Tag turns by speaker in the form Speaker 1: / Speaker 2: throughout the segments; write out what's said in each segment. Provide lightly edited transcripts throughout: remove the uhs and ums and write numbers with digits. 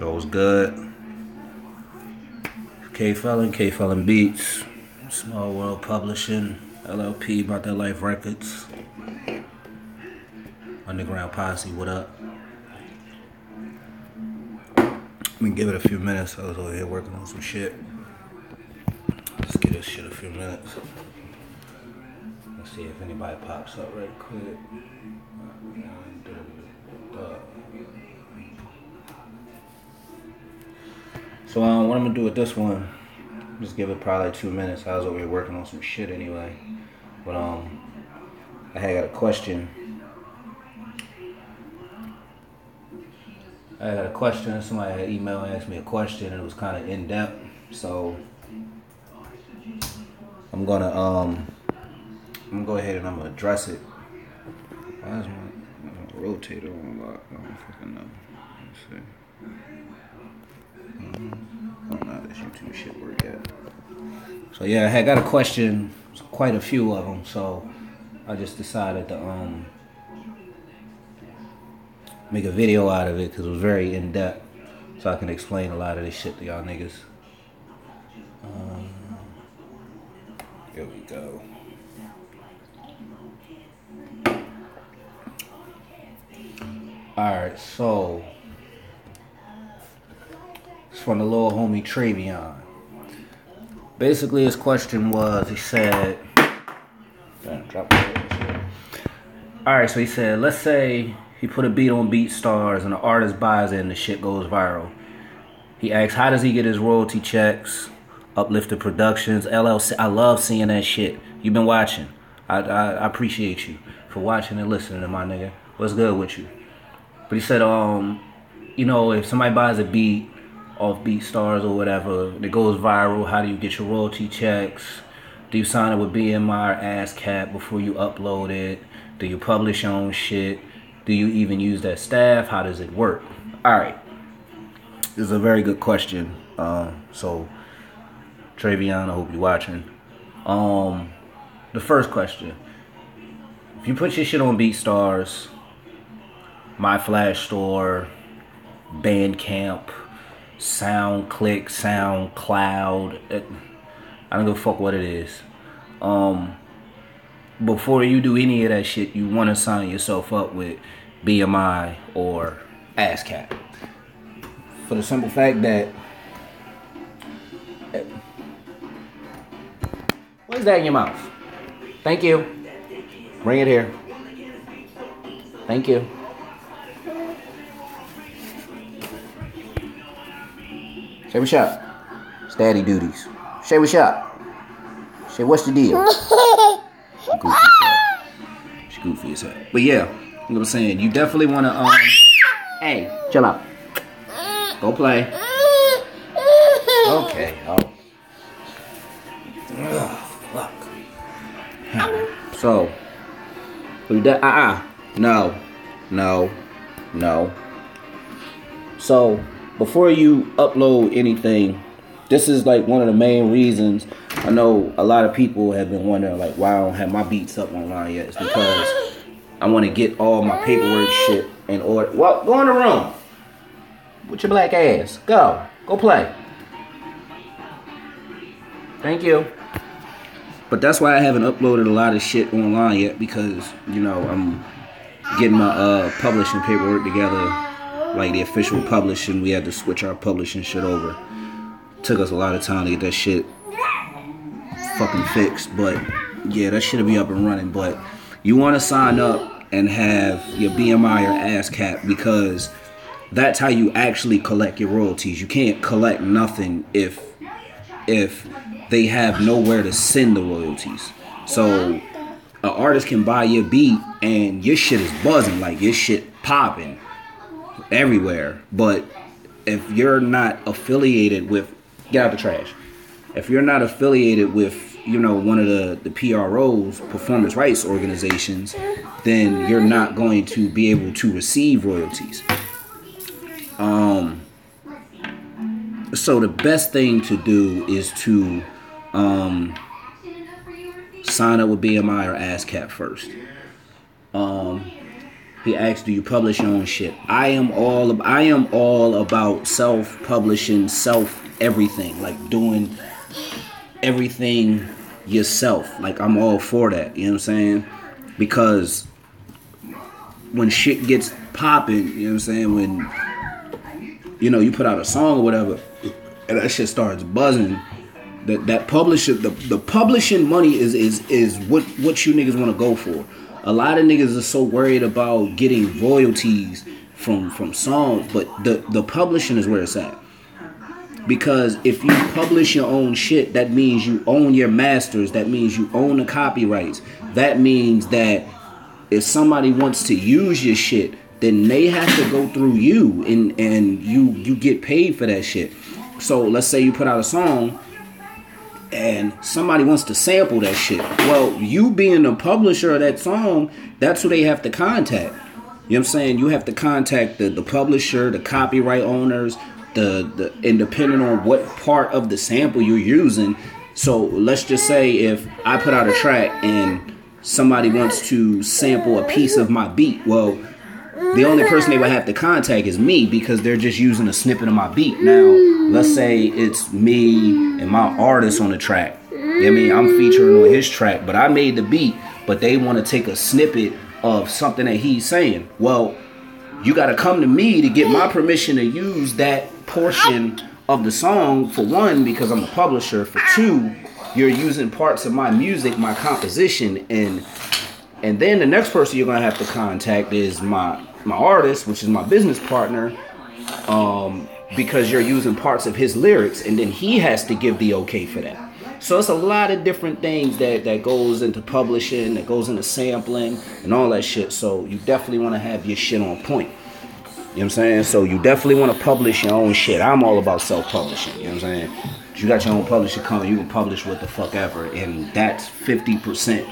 Speaker 1: Goes good. K-Felon Beats, Small World Publishing, LLP, About That Life Records, Underground Posse, what up? Let me give it a few minutes. I was over here working on some shit. Let's give this shit a few minutes. Let's see if anybody pops up right quick. So what I'm gonna do with this one, just give it probably 2 minutes. I was over here working on some shit anyway. But I had got a question. Somebody had emailed and asked me a question, and it was kind of in depth. So I'm gonna go ahead and I'm gonna address it. Why is my rotator on lock? I don't fucking know. Let's see. I don't know how this YouTube shit work yet. So yeah, I had got a question, quite a few of them. So I just decided to make a video out of it because it was very in depth, so I can explain a lot of this shit to y'all niggas. Here we go. Alright, so it's from the little homie Travion. Basically, his question was, he said, alright, so he said, let's say he put a beat on BeatStars and the artist buys it and the shit goes viral. He asks, how does he get his royalty checks? Uplifted Productions, LLC. I love seeing that shit. You've been watching. I appreciate you for watching and listening to my nigga. What's good with you? But he said, you know, if somebody buys a beat off BeatStars or whatever, it goes viral, how do you get your royalty checks? Do you sign it with BMI or ASCAP before you upload it? Do you publish your own shit? Do you even use that staff? How does it work? Alright. This is a very good question. So, Travion, I hope you're watching. The first question. If you put your shit on BeatStars, MyFlashStore, Bandcamp, SoundClick, SoundCloud, I don't give a fuck what it is. Before you do any of that shit, you want to sign yourself up with BMI or ASCAP. For the simple fact that, what is that in your mouth? Thank you. Bring it here. Thank you. Say what's up. It's daddy duties. Say what's up. Say what's the deal. She goofy as hell. But yeah, you know what I'm saying? You definitely want to, hey, chill out. Go play. Okay. Oh. Ugh, fuck. So, no. So, before you upload anything, this is like one of the main reasons. I know a lot of people have been wondering like why I don't have my beats up online yet. It's because I want to get all my paperwork shit in order. Well, go in the room with your black ass. Go play. Thank you. But that's why I haven't uploaded a lot of shit online yet, because, you know, I'm getting my publishing paperwork together, like the official publishing. We had to switch our publishing shit over. Took us a lot of time to get that shit fucking fixed, but yeah, that shit'll be up and running. But you want to sign up and have your BMI or ASCAP, because that's how you actually collect your royalties. You can't collect nothing if they have nowhere to send the royalties. So an artist can buy your beat and your shit is buzzing, like your shit popping everywhere. But if you're not affiliated with, get out the trash. If you're not affiliated with, you know, one of the PROs, performance rights organizations, then you're not going to be able to receive royalties. So the best thing to do is to sign up with BMI or ASCAP first. He asked, do you publish your own shit? I am all about self-publishing, self-everything. Like doing everything yourself. Like I'm all for that. You know what I'm saying? Because when shit gets popping, you know what I'm saying? When, you know, you put out a song or whatever, and that shit starts buzzing, that publisher, the publishing money is what you niggas want to go for. A lot of niggas are so worried about getting royalties from songs, but the publishing is where it's at. Because if you publish your own shit, that means you own your masters. That means you own the copyrights. That means that if somebody wants to use your shit, then they have to go through you, and you get paid for that shit. So let's say you put out a song and somebody wants to sample that shit. Well, you being the publisher of that song, that's who they have to contact. You know what I'm saying? You have to contact the publisher, the copyright owners, the independent on what part of the sample you're using. So let's just say if I put out a track and somebody wants to sample a piece of my beat, well, the only person they would have to contact is me, because they're just using a snippet of my beat. Now, let's say it's me and my artist on the track. You know what I mean? I'm featuring on his track, but I made the beat, but they want to take a snippet of something that he's saying. Well, you got to come to me to get my permission to use that portion of the song, for one, because I'm a publisher. For two, you're using parts of my music, my composition, and then the next person you're going to have to contact is my artist, which is my business partner, because you're using parts of his lyrics, and then he has to give the okay for that. So it's a lot of different things that goes into publishing, that goes into sampling, and all that shit. So you definitely want to have your shit on point. You know what I'm saying? So you definitely want to publish your own shit. I'm all about self-publishing. You know what I'm saying? If you got your own publisher coming, you can publish what the fuck ever, and that's 50%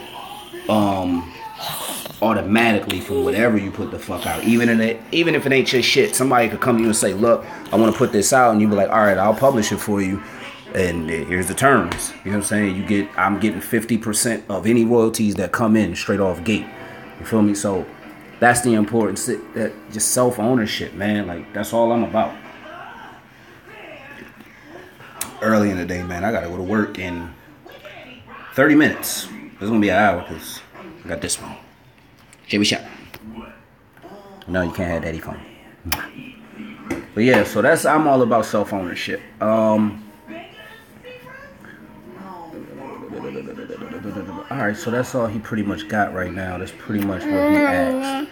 Speaker 1: automatically from whatever you put the fuck out. Even if it ain't your shit, somebody could come to you and say, look, I want to put this out, and you be like, all right, I'll publish it for you, and here's the terms. You know what I'm saying? I'm getting 50% of any royalties that come in straight off gate. You feel me? So that's the importance, that just self-ownership, man. Like, that's all I'm about. Early in the day, man, I gotta go to work in 30 minutes. It's gonna be an hour because I got this one. JB Shop. No, you can't have daddy phone. But yeah, so I'm all about self-ownership. Alright, so that's all he pretty much got right now. That's pretty much what he asked.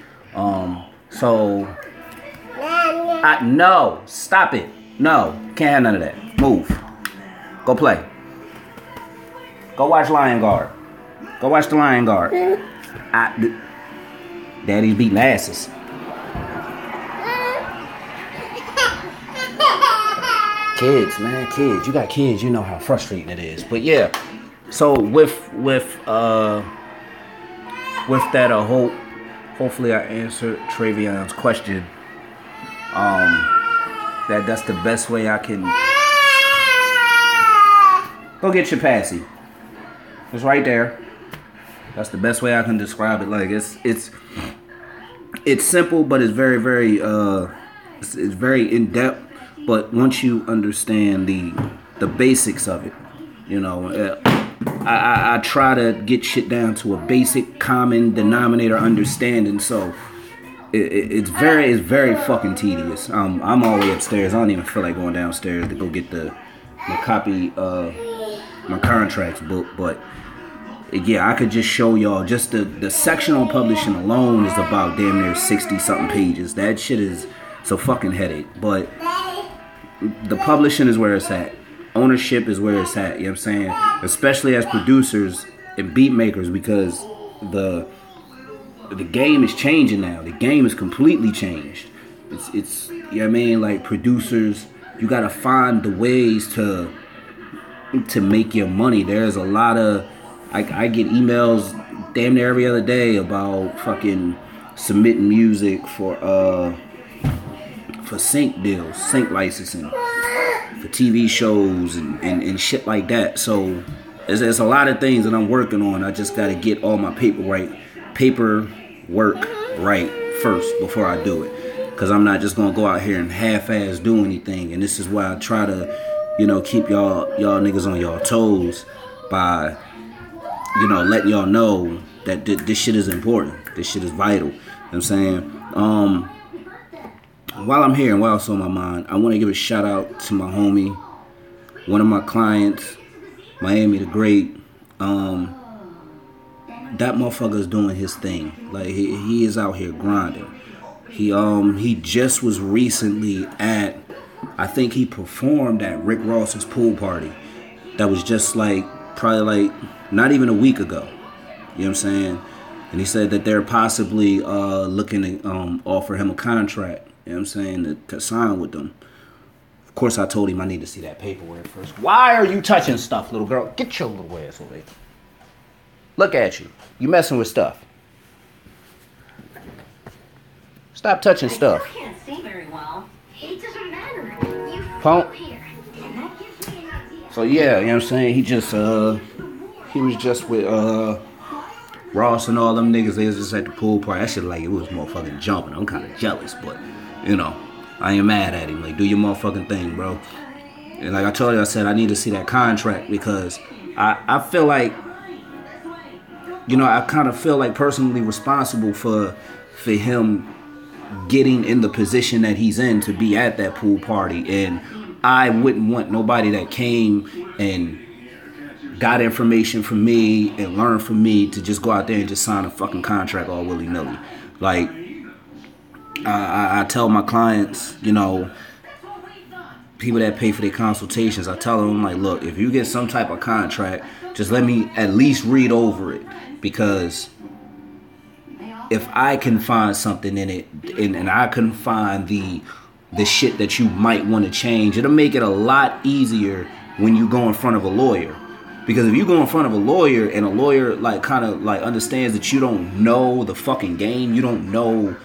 Speaker 1: No, stop it. No, can't have none of that. Move. Go play. Go watch Lion Guard. Go watch the Lion Guard. Daddy's beating asses. Kids, man, kids. You got kids, you know how frustrating it is. But yeah, so with that, hopefully I answered Travion's question. That's the best way I can. Go get your passy. It's right there. That's the best way I can describe it. Like it's simple, but it's very, very it's very in depth. But once you understand the basics of it, you know, I try to get shit down to a basic common denominator understanding. So it's very fucking tedious. I'm all the way upstairs. I don't even feel like going downstairs to go get my copy my contracts book, but yeah, I could just show y'all just the section on publishing alone is about damn near 60 something pages. That shit is a fucking headache. But the publishing is where it's at. Ownership is where it's at, you know what I'm saying? Especially as producers and beat makers, because the game is changing now. The game is completely changed. It's you know what I mean? Like, producers, you gotta find the ways to make your money. There's a lot of I get emails damn near every other day about fucking submitting music for sync deals, sync licensing for TV shows and shit like that. So there's a lot of things that I'm working on. I just gotta get all my paperwork right first before I do it. Because I'm not just going to go out here and half-ass do anything. And this is why I try to, you know, keep y'all niggas on y'all toes by, you know, letting y'all know that this shit is important. This shit is vital. You know what I'm saying? While I'm here and while it's on my mind, I want to give a shout out to my homie, one of my clients, Miami the Great. That motherfucker is doing his thing. Like, he is out here grinding. He just was recently at, I think he performed at Rick Ross's pool party. That was just like, probably like, not even a week ago. You know what I'm saying? And he said that they're possibly looking to offer him a contract. You know what I'm saying? To sign with them. Of course, I told him I need to see that paperwork first. Why are you touching stuff, little girl? Get your little ass away. Look at you. You messing with stuff. Stop touching stuff.
Speaker 2: I can't see very well. It doesn't matter. You
Speaker 1: Pump.
Speaker 2: here. And that gives me an idea.
Speaker 1: So yeah, you know what I'm saying? He was just with Ross and all them niggas. They was just at the pool party. That shit like it was motherfucking jumping. I'm kind of jealous, but you know, I ain't mad at him. Like, do your motherfucking thing, bro. And like I told you, I said I need to see that contract because I feel like, you know, I kind of feel like personally responsible for him getting in the position that he's in to be at that pool party. And I wouldn't want nobody that came and got information from me and learned from me to just go out there and just sign a fucking contract all willy-nilly. Like, I tell my clients, you know, people that pay for their consultations, I tell them, like, look, if you get some type of contract, just let me at least read over it. Because if I can find something in it and I can find the shit that you might want to change, it'll make it a lot easier when you go in front of a lawyer. Because if you go in front of a lawyer and a lawyer like kind of like understands that you don't know the fucking game, you don't know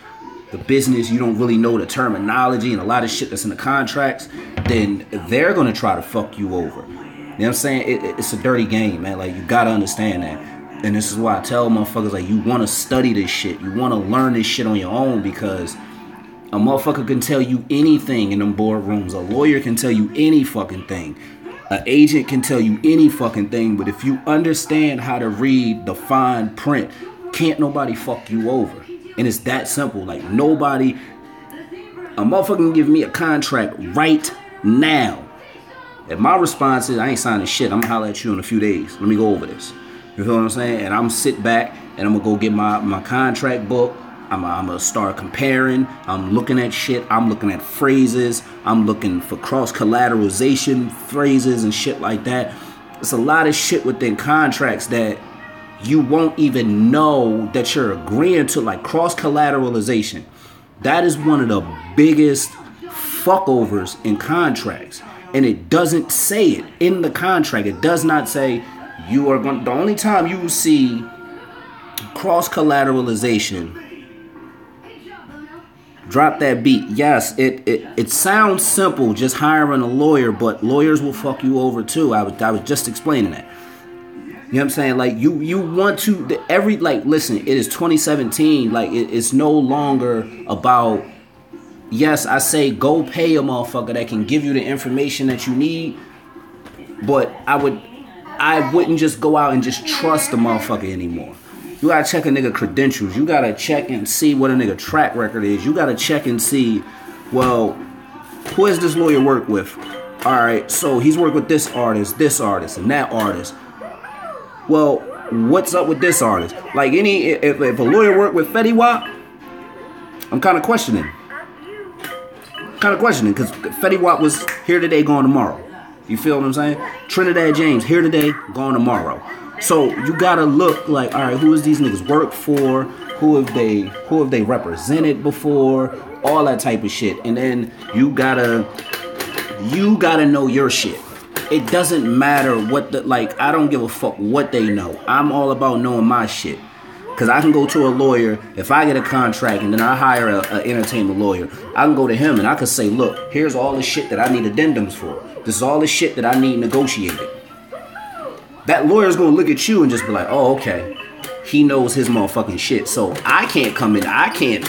Speaker 1: the business, you don't really know the terminology and a lot of shit that's in the contracts, then they're going to try to fuck you over. You know what I'm saying? It's a dirty game, man. Like, you got to understand that. And this is why I tell motherfuckers, like, you want to study this shit. You want to learn this shit on your own because a motherfucker can tell you anything in them boardrooms. A lawyer can tell you any fucking thing. An agent can tell you any fucking thing. But if you understand how to read the fine print, can't nobody fuck you over. And it's that simple. Like, nobody, a motherfucker can give me a contract right now. If my response is, I ain't signing shit, I'm gonna holler at you in a few days. Let me go over this. You feel what I'm saying? And I'm sit back and I'm gonna go get my contract book. I'm gonna start comparing. I'm looking at shit. I'm looking at phrases. I'm looking for cross-collateralization phrases and shit like that. There's a lot of shit within contracts that you won't even know that you're agreeing to, like cross-collateralization. That is one of the biggest fuckovers in contracts. And it doesn't say it in the contract. It does not say you are going. The only time you will see cross-collateralization, drop that beat. Yes, it sounds simple, just hiring a lawyer, but lawyers will fuck you over too. I was just explaining that. You know what I'm saying? Like, you want to, listen, it is 2017. Like, it's no longer about, yes, I say go pay a motherfucker that can give you the information that you need, but I wouldn't just go out and just trust the motherfucker anymore. You gotta check a nigga credentials. You gotta check and see what a nigga track record is. You gotta check and see, well, who has this lawyer work with? Alright, so he's worked with this artist, and that artist. Well, what's up with this artist? Like, if a lawyer worked with Fetty Wap, I'm kind of questioning. Because Fetty Wap was here today, gone tomorrow. You feel what I'm saying? Trinidad James, here today, gone tomorrow. So you gotta look like, all right, who has these niggas worked for? Who have they represented before? All that type of shit. And then you gotta know your shit. It doesn't matter I don't give a fuck what they know. I'm all about knowing my shit. Because I can go to a lawyer, if I get a contract and then I hire an entertainment lawyer, I can go to him and I can say, look, here's all the shit that I need addendums for. This is all the shit that I need negotiated. That lawyer's going to look at you and just be like, oh, okay. he knows his motherfucking shit. So I can't come in. I can't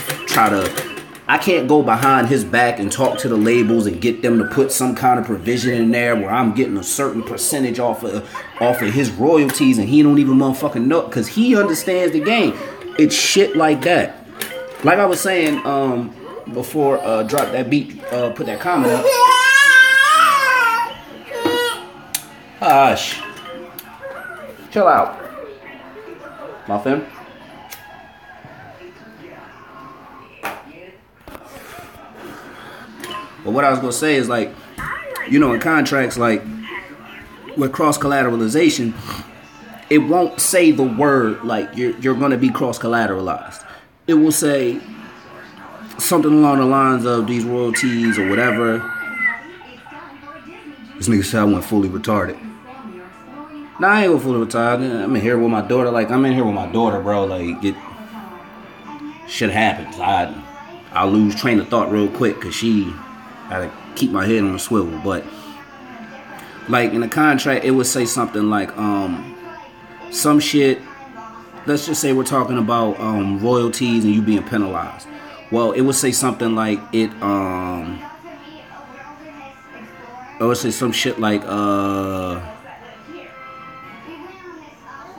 Speaker 1: go behind his back and talk to the labels and get them to put some kind of provision in there where I'm getting a certain percentage off of his royalties and he don't even motherfucking know, because he understands the game. It's shit like that. Like I was saying before, drop that beat, put that comment up. Hush. Chill out. Muffin. But what I was gonna say is, like, you know, in contracts, like with cross collateralization, it won't say the word like you're gonna be cross collateralized. It will say something along the lines of these royalties or whatever. This nigga said I went fully retarded. Nah, I ain't go fully retarded. I'm in here with my daughter. Like, I'm in here with my daughter, bro. Like, shit happens. I lose train of thought real quick because she gotta keep my head on the swivel. But like in a contract, it would say something like some shit. Let's just say we're talking about royalties and you being penalized. Well, it would say something like it would say some shit like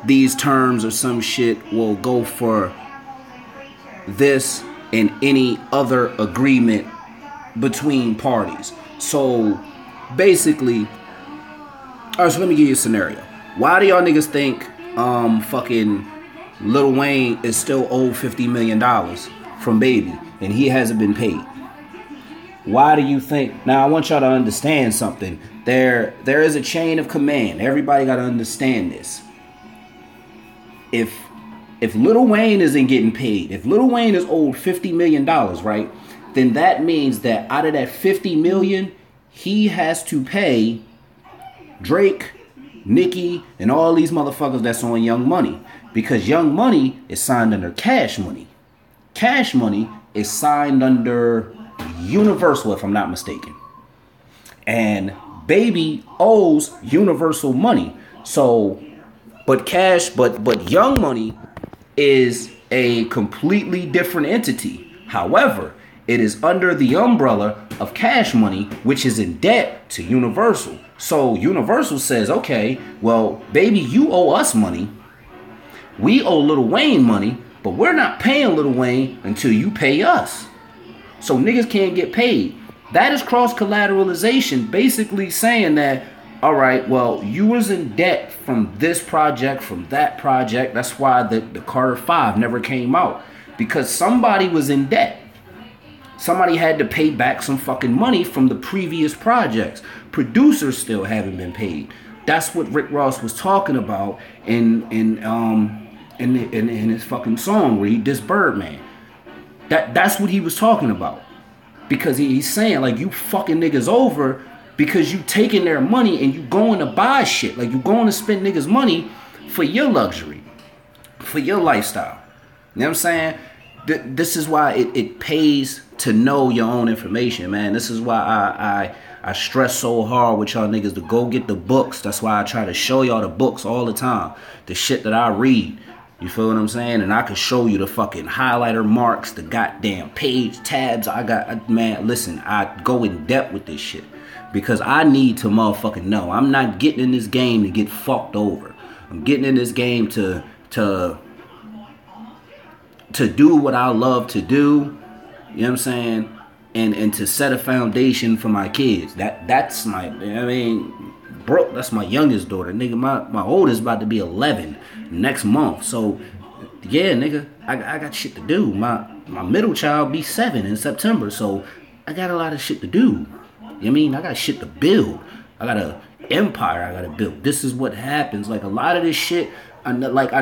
Speaker 1: these terms or some shit will go for this and any other agreement between parties. So basically, alright, so let me give you a scenario. Why do y'all niggas think fucking Lil Wayne is still owed $50 million from Baby and he hasn't been paid? Why do you think? Now I want y'all to understand something. There is a chain of command. Everybody gotta understand this. If Lil Wayne isn't getting paid, if Lil Wayne is owed $50 million, right, then that means that out of that $50 million, he has to pay Drake, Nicki, and all these motherfuckers that's on Young Money. Because Young Money is signed under Cash Money. Cash Money is signed under Universal, if I'm not mistaken. And Baby owes Universal money. So, but Young Money is a completely different entity. However, it is under the umbrella of Cash Money, which is in debt to Universal. So Universal says, okay, well, Baby, you owe us money. We owe Lil Wayne money, but we're not paying Lil Wayne until you pay us. So niggas can't get paid. That is cross collateralization, basically saying that, all right, well, you was in debt from this project, from that project. That's why the Carter 5 never came out, because somebody was in debt. Somebody had to pay back some fucking money from the previous projects. Producers still haven't been paid. That's what Rick Ross was talking about in his fucking song where he dissed Birdman. That's what he was talking about. Because he's saying, like, you fucking niggas over because you taking their money and you going to buy shit. Like, you going to spend niggas' money for your luxury, for your lifestyle. You know what I'm saying? This is why it pays to know your own information, man. This is why I stress so hard with y'all niggas to go get the books. That's why I try to show y'all the books all the time. The shit that I read. You feel what I'm saying? And I can show you the fucking highlighter marks, the goddamn page tabs. Man, listen, I go in depth with this shit. Because I need to motherfucking know. I'm not getting in this game to get fucked over. I'm getting in this game to do what I love to do. You know what I'm saying? And to set a foundation for my kids. That's my, I mean, bro, that's my youngest daughter. Nigga, my oldest about to be 11 next month. So, yeah, nigga, I got shit to do. My middle child be 7 in September. So, I got a lot of shit to do. You know what I mean? I got shit to build. I got an empire I got to build. This is what happens. Like, a lot of this shit, I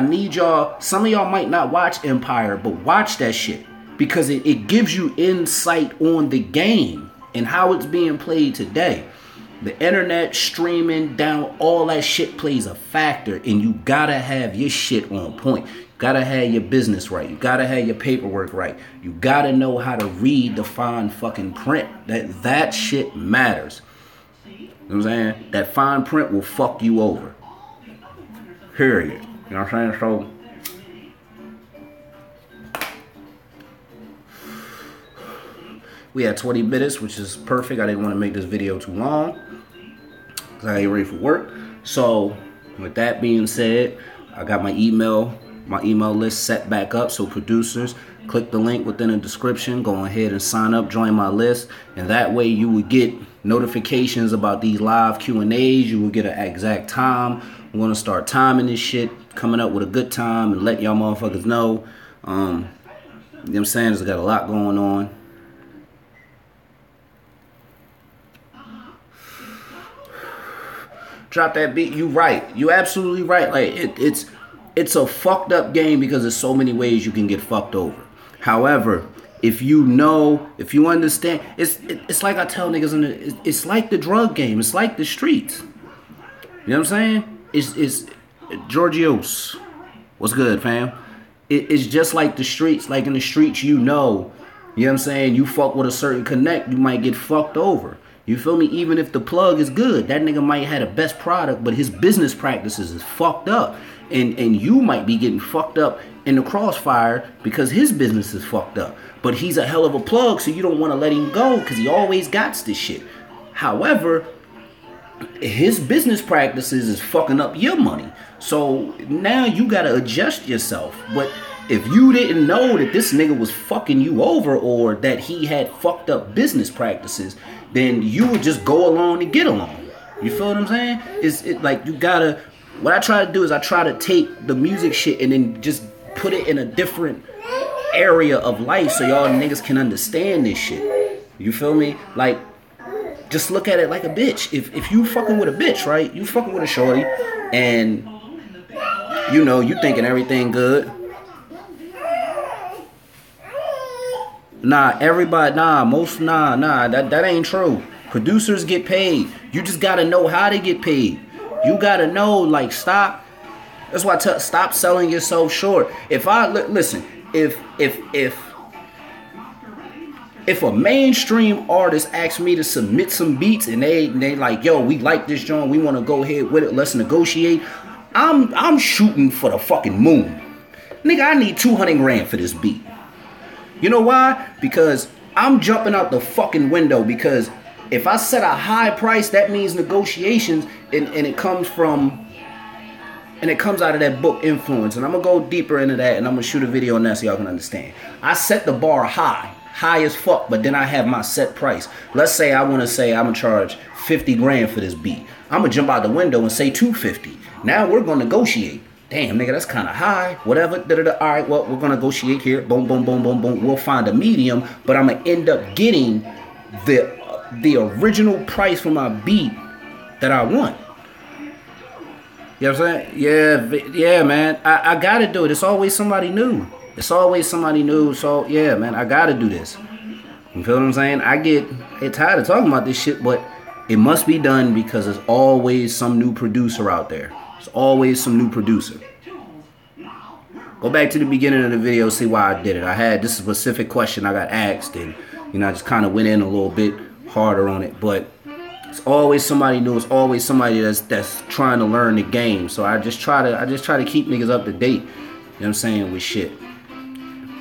Speaker 1: need y'all, some of y'all might not watch Empire, but watch that shit. Because it gives you insight on the game and how it's being played today. The internet, streaming, down, all that shit plays a factor. And you gotta have your shit on point. You gotta have your business right. You gotta have your paperwork right. You gotta know how to read the fine fucking print. That shit matters. You know what I'm saying? That fine print will fuck you over. Period. You know what I'm saying? So, We had 20 minutes, which is perfect. I didn't want to make this video too long because I ain't ready for work. So with that being said, I got my email list set back up. So producers, click the link within the description. Go ahead and sign up, join my list, and that way you will get notifications about these live Q&As. You will get an exact time. I'm gonna start timing this shit, coming up with a good time, and let y'all motherfuckers know. You know what I'm saying? There's got a lot going on. Drop that beat. You right. You absolutely right. Like it's a fucked up game because there's so many ways you can get fucked over. However, if you know, if you understand, it's like I tell niggas, it's like the drug game. It's like the streets. You know what I'm saying? It's Georgios. What's good, fam? It's just like the streets. Like in the streets, you know what I'm saying? You fuck with a certain connect, you might get fucked over. You feel me? Even if the plug is good, that nigga might have the best product, but his business practices is fucked up. And you might be getting fucked up in the crossfire because his business is fucked up. But he's a hell of a plug, so you don't want to let him go because he always got this shit. However, his business practices is fucking up your money. So now you got to adjust yourself. But if you didn't know that this nigga was fucking you over or that he had fucked up business practices, then you would just go along and get along. You feel what I'm saying? It's like you gotta, what I try to do is I try to take the music shit and then just put it in a different area of life so y'all niggas can understand this shit. You feel me? Like, just look at it like a bitch. If you fucking with a bitch, right? You fucking with a shorty and you know, you thinking everything good. That ain't true. Producers get paid. You just gotta know how to get paid. You gotta know, like, stop. That's why I stop selling yourself short. If a mainstream artist asks me to submit some beats and they like, yo, we like this joint, we want to go ahead with it, let's negotiate. I'm shooting for the fucking moon. Nigga, I need 200 grand for this beat. You know why? Because I'm jumping out the fucking window. Because if I set a high price, that means negotiations, and it comes out of that book Influence. And I'm gonna go deeper into that, and I'm gonna shoot a video on that so y'all can understand. I set the bar high as fuck, but then I have my set price. Let's say I want to say I'm gonna charge 50 grand for this beat. I'm gonna jump out the window and say 250. Now we're gonna negotiate. Damn, nigga, that's kind of high. Whatever. All right, well, we're gonna negotiate here. Boom, boom, boom, boom, boom. We'll find a medium, but I'm gonna end up getting the original price for my beat that I want. You know what I'm saying? Yeah, man. I gotta do it. It's always somebody new. So yeah, man, I gotta do this. You feel what I'm saying? I get tired of talking about this shit, but it must be done because there's always some new producer out there. There's always some new producer. Go back to the beginning of the video, see why I did it. I had this specific question I got asked, and I just kind of went in a little bit harder on it. But it's always somebody new. It's always somebody that's trying to learn the game. So I just try to keep niggas up to date. You know what I'm saying, with shit.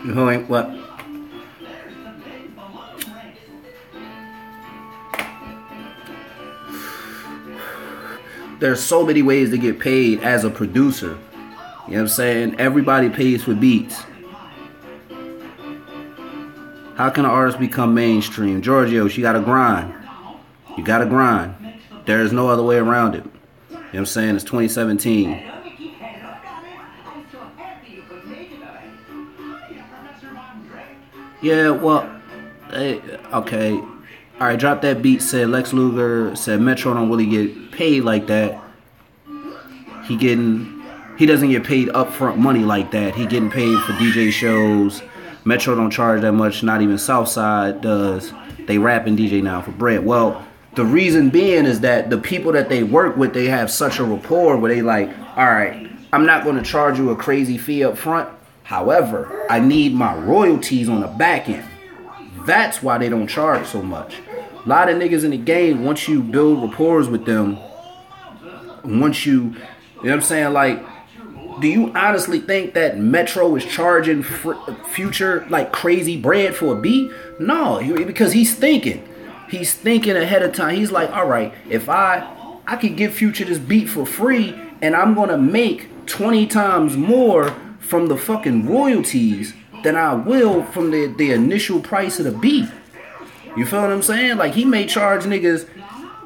Speaker 1: You know what? There's so many ways to get paid as a producer. You know what I'm saying? Everybody pays for beats. How can an artist become mainstream? Giorgio, you gotta grind. You gotta grind. There's no other way around it. You know what I'm saying? It's 2017. Yeah, well, okay. All right, drop that beat. Said Lex Luger. Said Metro don't really get paid like that. He doesn't get paid upfront money like that. He getting paid for DJ shows. Metro don't charge that much. Not even Southside does. They rap and DJ now for bread. Well, the reason being is that the people that they work with, they have such a rapport where they like, all right, I'm not going to charge you a crazy fee up front. However, I need my royalties on the back end. That's why they don't charge so much. A lot of niggas in the game, once you build rapport with them, once you know what I'm saying, like, Do you honestly think that Metro is charging Future like crazy bread for a beat? No, because he's thinking. He's thinking ahead of time. He's like, all right, if I could give Future this beat for free and I'm going to make 20 times more from the fucking royalties than I will from the initial price of the beat. You feel what I'm saying? Like, he may charge niggas,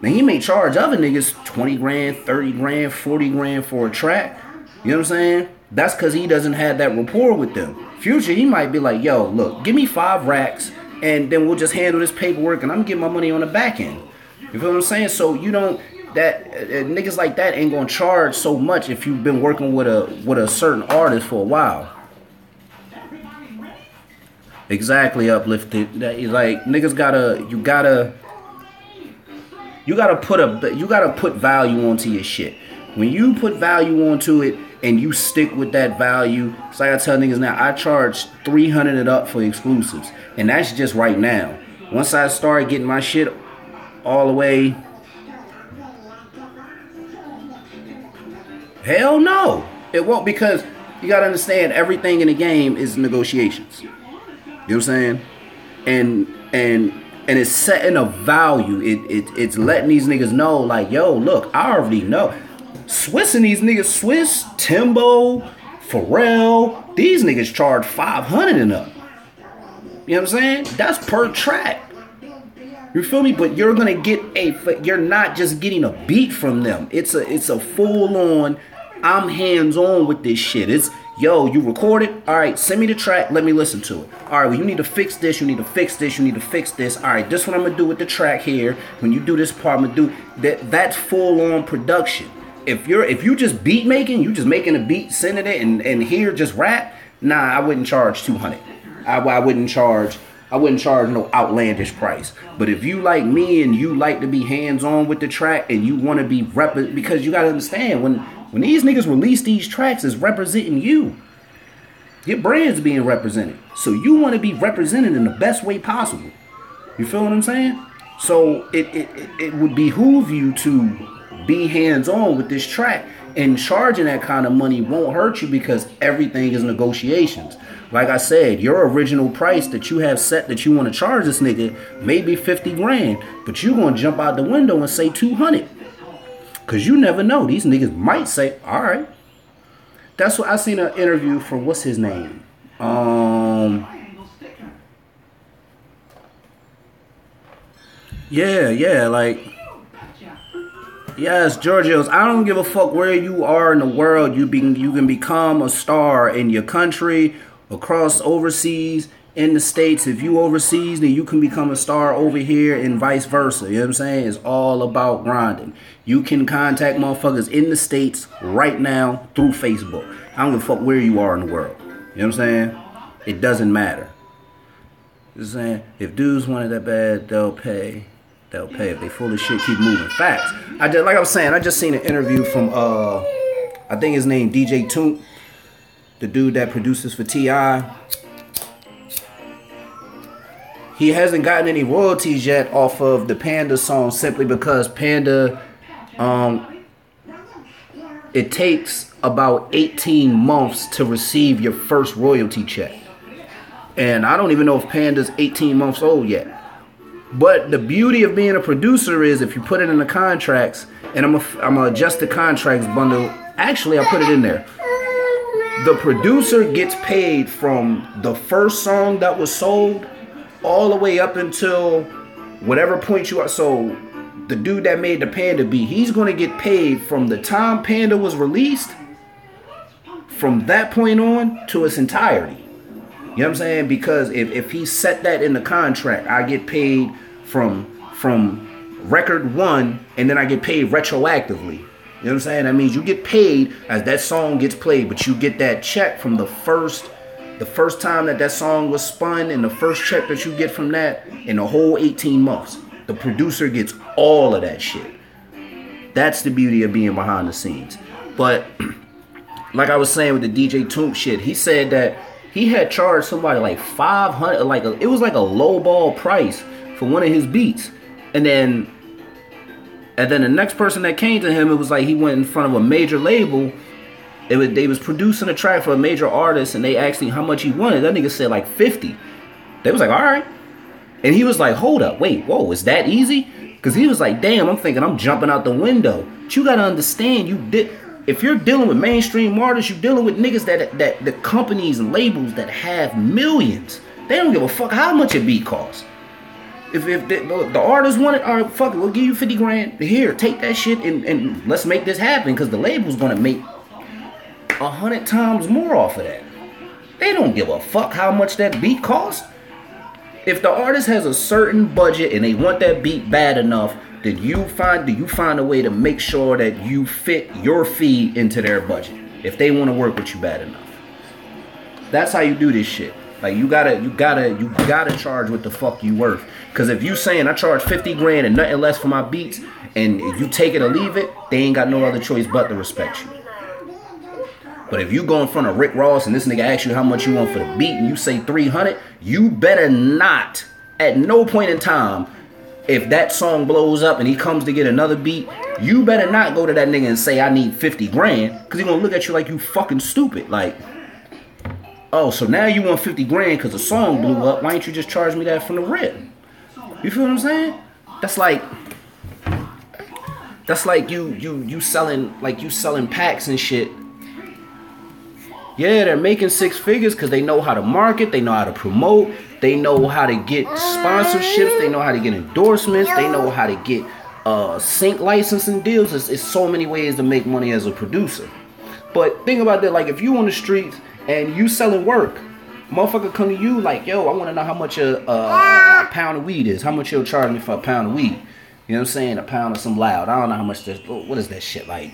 Speaker 1: man, he may charge other niggas 20 grand, 30 grand, 40 grand for a track. You know what I'm saying? That's because he doesn't have that rapport with them. Future, he might be like, yo, look, give me 5 racks and then we'll just handle this paperwork and I'm getting my money on the back end. You feel what I'm saying? So you don't, niggas like that ain't gonna charge so much if you've been working with a certain artist for a while. Exactly, Uplifted. That is like, niggas you gotta put value onto your shit. When you put value onto it and you stick with that value, it's like I tell niggas now, I charge $300 and up for exclusives, and that's just right now. Once I start getting my shit all the way, hell no, it won't, because you gotta understand everything in the game is negotiations. You know what I'm saying? And it's setting a value. It's letting these niggas know, like, yo, look, I already know. Swiss and these niggas, Swiss, Timbo, Pharrell, these niggas charge $500 and up. You know what I'm saying? That's per track. You feel me? But you're gonna get you're not just getting a beat from them. It's a full on, I'm hands on with this shit. It's, yo, you record it. All right, send me the track. Let me listen to it. All right, well, you need to fix this. You need to fix this. You need to fix this. All right, this is what I'm gonna do with the track here. When you do this part, I'm gonna do that. That's full on production. If you just beat making, you just making a beat, sending it, and here just rap. Nah, I wouldn't charge $200. I wouldn't charge no outlandish price. But if you like me and you like to be hands on with the track and you want to be because you gotta understand, when these niggas release these tracks, it's representing you. Your brand's being represented. So you want to be represented in the best way possible. You feel what I'm saying? So it would behoove you to be hands-on with this track, and charging that kind of money won't hurt you because everything is negotiations. Like I said, your original price that you have set that you want to charge this nigga may be 50 grand, but you gonna jump out the window and say 200. Cause you never know. These niggas might say, all right. That's what I seen an interview from, what's his name? Yes, Georgios, I don't give a fuck where you are in the world. You can become a star in your country, across overseas, in the States. If you overseas, then you can become a star over here and vice versa. You know what I'm saying? It's all about grinding. You can contact motherfuckers in the States right now through Facebook. I don't give a fuck where you are in the world. You know what I'm saying? It doesn't matter. Just saying, if dudes want it that bad, they'll pay. They'll pay. If they full of shit, keep moving. Facts. Like I was saying, I just seen an interview from I think his name DJ Toomp, the dude that produces for T.I. He hasn't gotten any royalties yet off of the Panda song, simply because Panda, it takes about 18 months to receive your first royalty check. And I don't even know if Panda's 18 months old yet. But the beauty of being a producer is if you put it in the contracts, and I'm gonna adjust the contracts bundle. Actually, I put it in there. The producer gets paid from the first song that was sold all the way up until whatever point you are. So the dude that made the Panda beat, he's gonna get paid from the time Panda was released, from that point on to its entirety. You know what I'm saying? Because if he set that in the contract, I get paid from record one, and then I get paid retroactively. You know what I'm saying? That means you get paid as that song gets played, but you get that check from the first time that song was spun, and the first check that you get from that in the whole 18 months. The producer gets all of that shit. That's the beauty of being behind the scenes. But like I was saying with the DJ Toomp shit, he said that he had charged somebody like $500, it was like a lowball price for one of his beats. And then the next person that came to him, it was like he went in front of a major label They was producing a track for a major artist, and they asked him how much he wanted. That nigga said like 50. They was like, all right. And he was like, hold up, wait, whoa, is that easy? Because he was like, damn, I'm thinking I'm jumping out the window. But you gotta understand, if you're dealing with mainstream artists, you're dealing with niggas that the companies and labels that have millions. They don't give a fuck how much a beat costs. If the artist want it, all right, fuck it, we'll give you 50 grand. Here, take that shit and let's make this happen, because the label's gonna make 100 times more off of that. They don't give a fuck how much that beat costs. If the artist has a certain budget and they want that beat bad enough, then you find a way to make sure that you fit your fee into their budget. If they want to work with you bad enough, that's how you do this shit. Like you gotta charge what the fuck you worth. Cause if you saying I charge 50 grand and nothing less for my beats, and if you take it or leave it, they ain't got no other choice but to respect you. But if you go in front of Rick Ross and this nigga asks you how much you want for the beat and you say 300, you better not, at no point in time, if that song blows up and he comes to get another beat, you better not go to that nigga and say I need 50 grand, because he's gonna look at you like you fucking stupid. Like, oh, so now you want 50 grand because the song blew up, why ain't you just charge me that from the rip? You feel what I'm saying? That's like you selling packs and shit. Yeah, they're making 6 figures because they know how to market, they know how to promote, they know how to get sponsorships, they know how to get endorsements, they know how to get sync licensing deals. It's so many ways to make money as a producer. But think about that, like if you on the streets and you selling work, motherfucker come to you like, yo, I want to know how much a pound of weed is. How much you'll charge me for a pound of weed? You know what I'm saying? A pound of some loud. I don't know how much this, what is that shit like?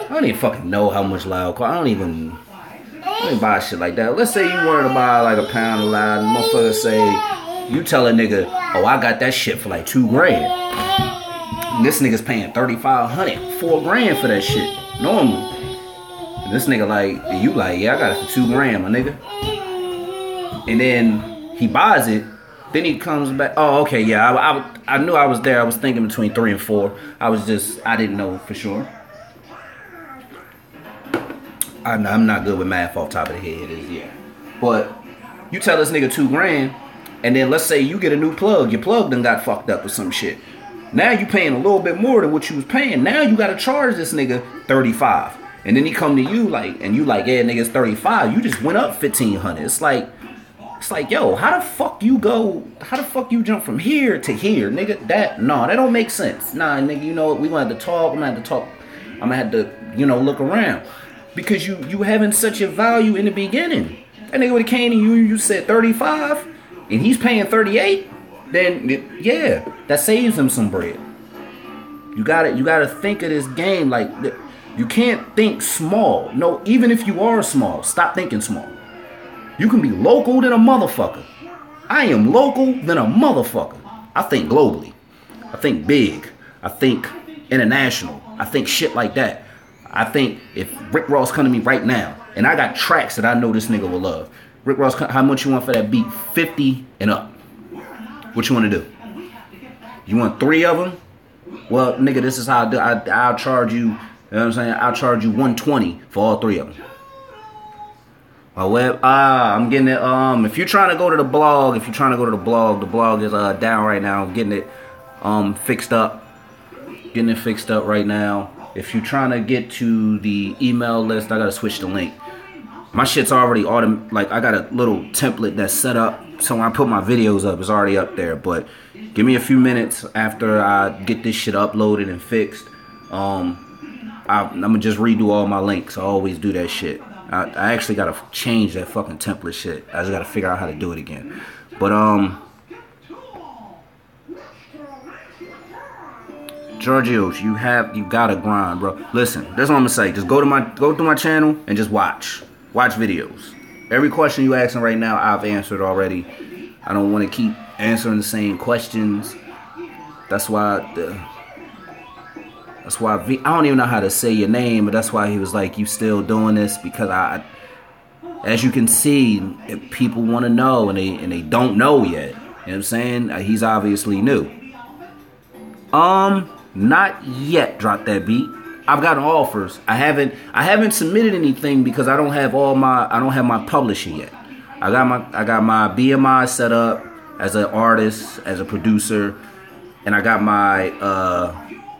Speaker 1: I don't even fucking know how much loud cost. I don't even buy shit like that. Let's say you wanted to buy like a pound of loud, and motherfucker say, you tell a nigga, oh, I got that shit for like 2 grand. And this nigga's paying 3,500, 4 grand for that shit, normally. And this nigga like, you like, yeah, I got it for 2 grand, my nigga. And then he buys it. Then he comes back. Oh, okay, yeah, I knew I was there. I was thinking between 3 and 4. I didn't know for sure. I'm not good with math off top of the head. Yeah. But you tell this nigga 2 grand, and then let's say you get a new plug. Your plug done got fucked up with some shit. Now you paying a little bit more than what you was paying. Now you gotta charge this nigga 35. And then he come to you like, and you like, yeah, nigga, it's 35. You just went up 1,500. It's like, yo, how the fuck you jump from here to here, nigga? That don't make sense. Nah, nigga, you know what? We gonna have to talk. I'm gonna have to, look around. Because you having such a value in the beginning. That nigga would have came to you said 35, and he's paying 38, then yeah, that saves him some bread. You gotta think of this game like, you can't think small. No, even if you are small, stop thinking small. You can be local than a motherfucker. I am local than a motherfucker. I think globally. I think big. I think international. I think shit like that. I think if Rick Ross come to me right now, and I got tracks that I know this nigga will love. Rick Ross, how much you want for that beat? 50 and up. What you want to do? You want 3 of them? Well, nigga, this is how I do. I'll charge you, you know what I'm saying? I'll charge you 120 for all 3 of them. My web, I'm getting it. If you're trying to go to the blog, the blog is down right now. I'm getting it fixed up. Getting it fixed up right now. If you're trying to get to the email list, I gotta switch the link. My shit's already I got a little template that's set up, so when I put my videos up, it's already up there. But give me a few minutes after I get this shit uploaded and fixed. I'm gonna just redo all my links. I always do that shit. I actually gotta change that fucking template shit. I just gotta figure out how to do it again. But Georgios, you gotta grind, bro. Listen, that's what I'm gonna say. Just go to my channel and just watch videos. Every question you asking right now, I've answered already. I don't want to keep answering the same questions. That's why I don't even know how to say your name, but that's why he was like, you still doing this? Because as you can see, people want to know and they don't know yet. You know what I'm saying? He's obviously new. Not yet. Drop that beat. I've gotten offers. I haven't submitted anything because I don't have my publishing yet. I got my BMI set up as an artist, as a producer, and I got my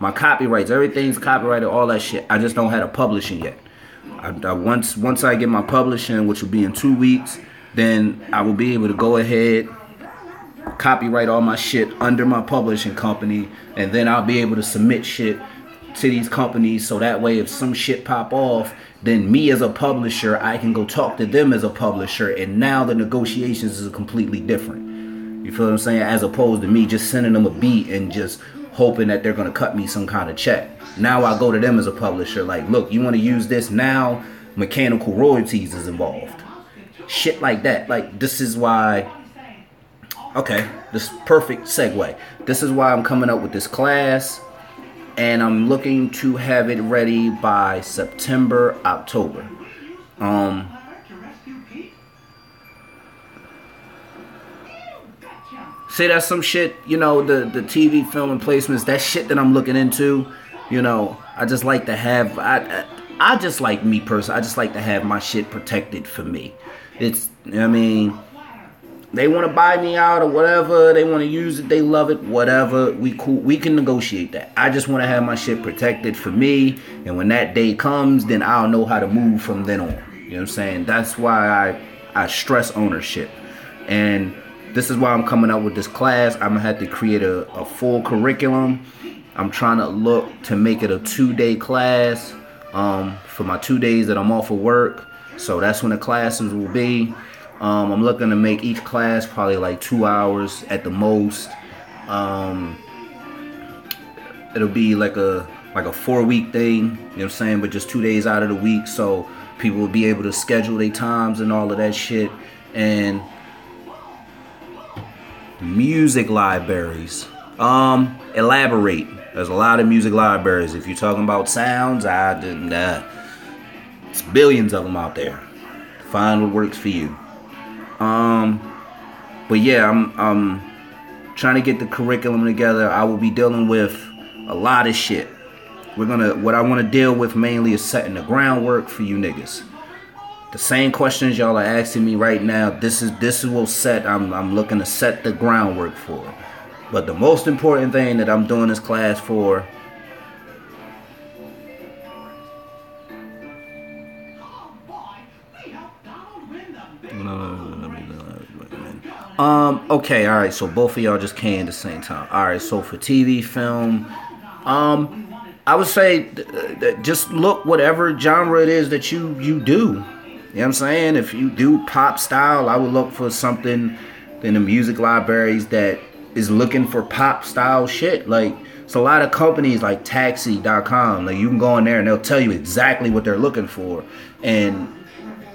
Speaker 1: my copyrights. Everything's copyrighted, all that shit. I just don't have a publishing yet. Once I get my publishing, which will be in 2 weeks, then I will be able to go ahead, copyright all my shit under my publishing company, and then I'll be able to submit shit to these companies, so that way if some shit pop off, then me as a publisher, I can go talk to them as a publisher, and now the negotiations is completely different. You feel what I'm saying? As opposed to me just sending them a beat and just hoping that they're gonna cut me some kind of check. Now I go to them as a publisher, like, look, you want to use this now? Mechanical royalties is involved. Shit like that. Like, this is why. Okay, this perfect segue. This is why I'm coming up with this class. And I'm looking to have it ready by September, October. Say that's some shit, you know, the TV film and placements, that shit that I'm looking into, you know, I just like to have, I just like me personally, I just like to have my shit protected for me. It's, I mean, they want to buy me out or whatever. They want to use it. They love it. Whatever. We cool. We can negotiate that. I just want to have my shit protected for me. And when that day comes, then I'll know how to move from then on. You know what I'm saying? That's why I stress ownership. And this is why I'm coming up with this class. I'm going to have to create a full curriculum. I'm trying to look to make it a 2-day class for my 2 days that I'm off of work. So that's when the classes will be. I'm looking to make each class probably like 2 hours at the most. It'll be like a 4-week thing, you know what I'm saying, but just 2 days out of the week, so people will be able to schedule their times and all of that shit. And music libraries. Elaborate. There's a lot of music libraries. If you're talking about sounds, it's billions of them out there. Find what works for you. But yeah, I'm trying to get the curriculum together. I will be dealing with a lot of shit. What I want to deal with mainly is setting the groundwork for you niggas. The same questions y'all are asking me right now, this is what I'm looking to set the groundwork for. But the most important thing that I'm doing this class for okay, alright, so both of y'all just came at the same time. Alright, so for TV, film, I would say just look whatever genre it is that you do. You know what I'm saying? If you do pop style, I would look for something in the music libraries that is looking for pop style shit. Like, it's a lot of companies like Taxi.com. Like, you can go in there and they'll tell you exactly what they're looking for. And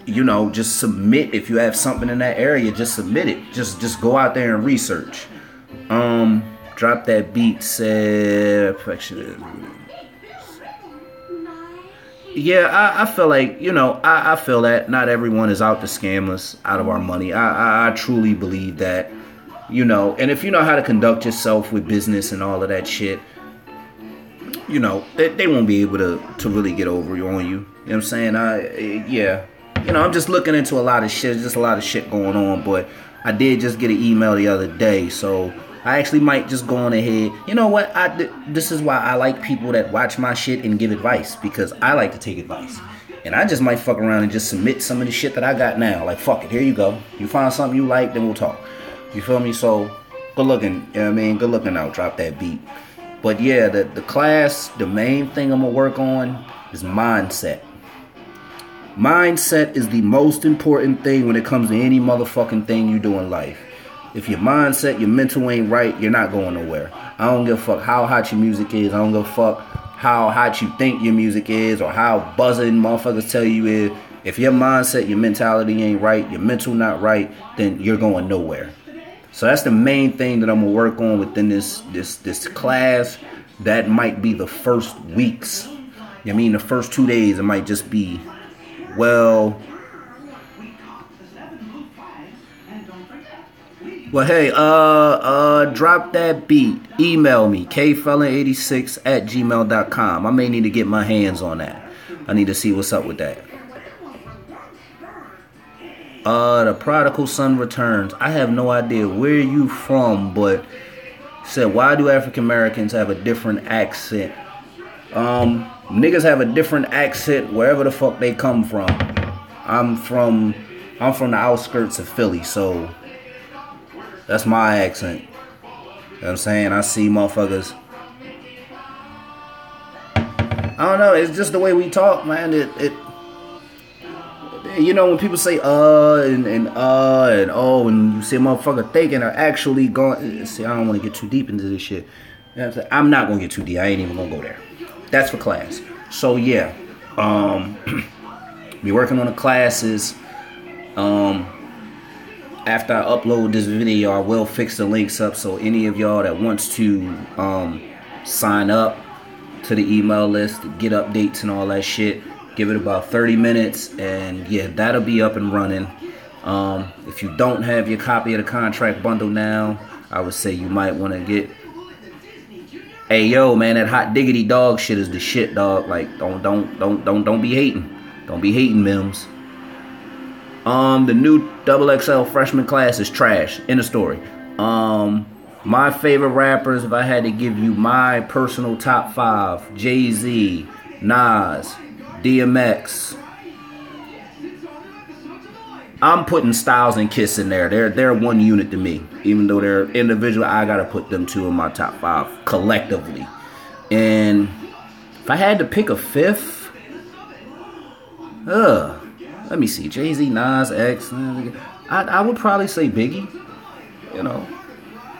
Speaker 1: you know, just submit. If you have something in that area, just submit it. Just go out there and research. Drop that beat, said perfectionist. Yeah, I feel like, you know, I feel that not everyone is out to scam us out of our money. I truly believe that, you know, and if you know how to conduct yourself with business and all of that shit, you know, they won't be able to really get over on you. You know what I'm saying? Yeah. You know, I'm just looking into a lot of shit. There's just a lot of shit going on. But I did just get an email the other day. So I actually might just go on ahead. You know what? This is why I like people that watch my shit and give advice. Because I like to take advice. And I just might fuck around and just submit some of the shit that I got now. Like, fuck it. Here you go. You find something you like, then we'll talk. You feel me? So, good looking. You know what I mean? Good looking out. Drop that beat. But yeah, the class, the main thing I'm going to work on is mindset. Mindset is the most important thing when it comes to any motherfucking thing you do in life. If your mindset, your mental ain't right, you're not going nowhere. I don't give a fuck how hot your music is. I don't give a fuck how hot you think your music is or how buzzing motherfuckers tell you is. If your mindset, your mentality ain't right, your mental not right, then you're going nowhere. So that's the main thing that I'm going to work on within this class. That might be the first weeks. I mean, the first 2 days, it might just be, well, Well, hey, drop that beat. Email me, kfelon86@gmail.com. I may need to get my hands on that. I need to see what's up with that. The prodigal son returns. I have no idea where you from, but said, why do African Americans have a different accent? Niggas have a different accent wherever the fuck they come from. I'm from the outskirts of Philly, so that's my accent. You know what I'm saying? I see motherfuckers. I don't know, it's just the way we talk, man. It you know, when people say and oh, and you see a motherfucker thinking or actually going, see, I don't want to get too deep into this shit. You know what I'm saying? I'm not gonna get too deep. I ain't even gonna go there. That's for class. So yeah, be working on the classes. After I upload this video, I will fix the links up, so any of y'all that wants to sign up to the email list to get updates and all that shit, give it about 30 minutes, and yeah, that'll be up and running. If you don't have your copy of the contract bundle now, I would say you might want to get. Hey yo, man, that hot diggity dog shit is the shit, dog. Like, don't be hating. Don't be hating, Mims. The new XXL freshman class is trash. End of story. My favorite rappers, if I had to give you my personal top 5, Jay-Z, Nas, DMX. I'm putting Styles and Kiss in there. They're one unit to me. Even though they're individual, I gotta put them 2 in my top 5 collectively. And if I had to pick a 5th, let me see. Jay-Z, Nas, X. I would probably say Biggie. You know,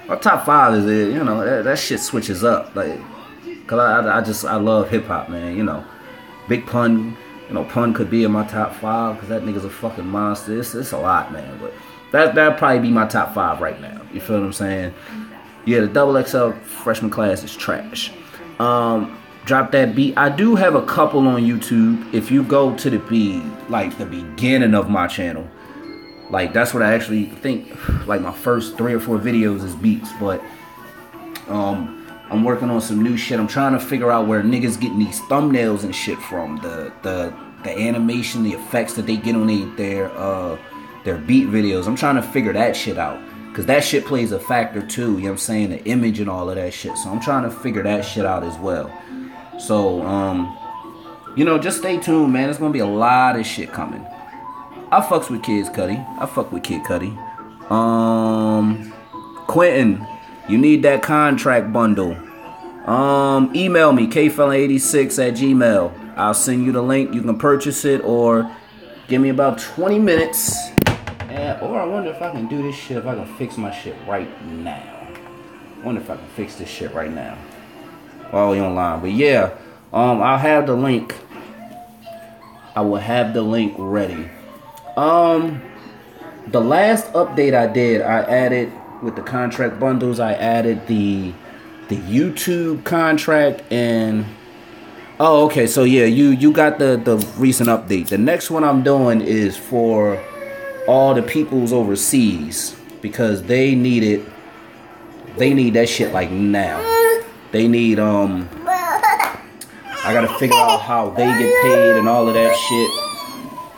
Speaker 1: my top 5 is it. You know, that shit switches up. Like, cause I love hip hop, man. You know, Big Pun. You know, Pun could be in my top 5 because that nigga's a fucking monster. It's a lot, man. But that'd probably be my top 5 right now. You feel what I'm saying? Yeah, the XXL freshman class is trash. Drop that beat. I do have a couple on YouTube. If you go to the beginning of my channel, like that's what I actually think. Like my first 3 or 4 videos is beats, but I'm working on some new shit. I'm trying to figure out where niggas getting these thumbnails and shit from. The animation, the effects that they get on their beat videos. I'm trying to figure that shit out. Cause that shit plays a factor too. You know what I'm saying? The image and all of that shit. So I'm trying to figure that shit out as well. So, you know, just stay tuned, man. There's gonna be a lot of shit coming. I fucks with Kids Cudi. I fuck with Kid Cudi. Quentin, you need that contract bundle. Email me, kfelon86@gmail. I'll send you the link. You can purchase it or give me about 20 minutes. Or I wonder if I can do this shit, if I can fix my shit right now. I wonder if I can fix this shit right now. While we online. But yeah, I'll have the link. I will have the link ready. The last update I did, I added with the contract bundles, I added the YouTube contract and oh, okay, so yeah, you got the recent update. The next one I'm doing is for all the peoples overseas because they need that shit like now. They need I gotta figure out how they get paid and all of that shit.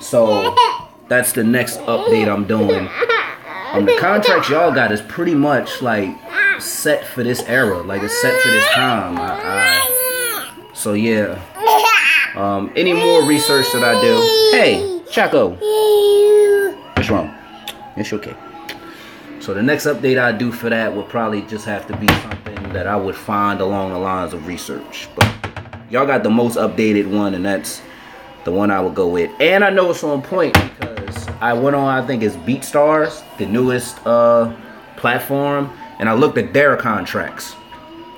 Speaker 1: So that's the next update I'm doing. The contracts y'all got is pretty much like set for this era, like it's set for this time. So yeah. Any more research that I do? Hey, Chaco. What's wrong? It's okay. So the next update I do for that would probably just have to be something that I would find along the lines of research. But y'all got the most updated one, and that's the one I would go with. And I know it's on point because I went on, I think it's BeatStars, the newest platform, and I looked at their contracts.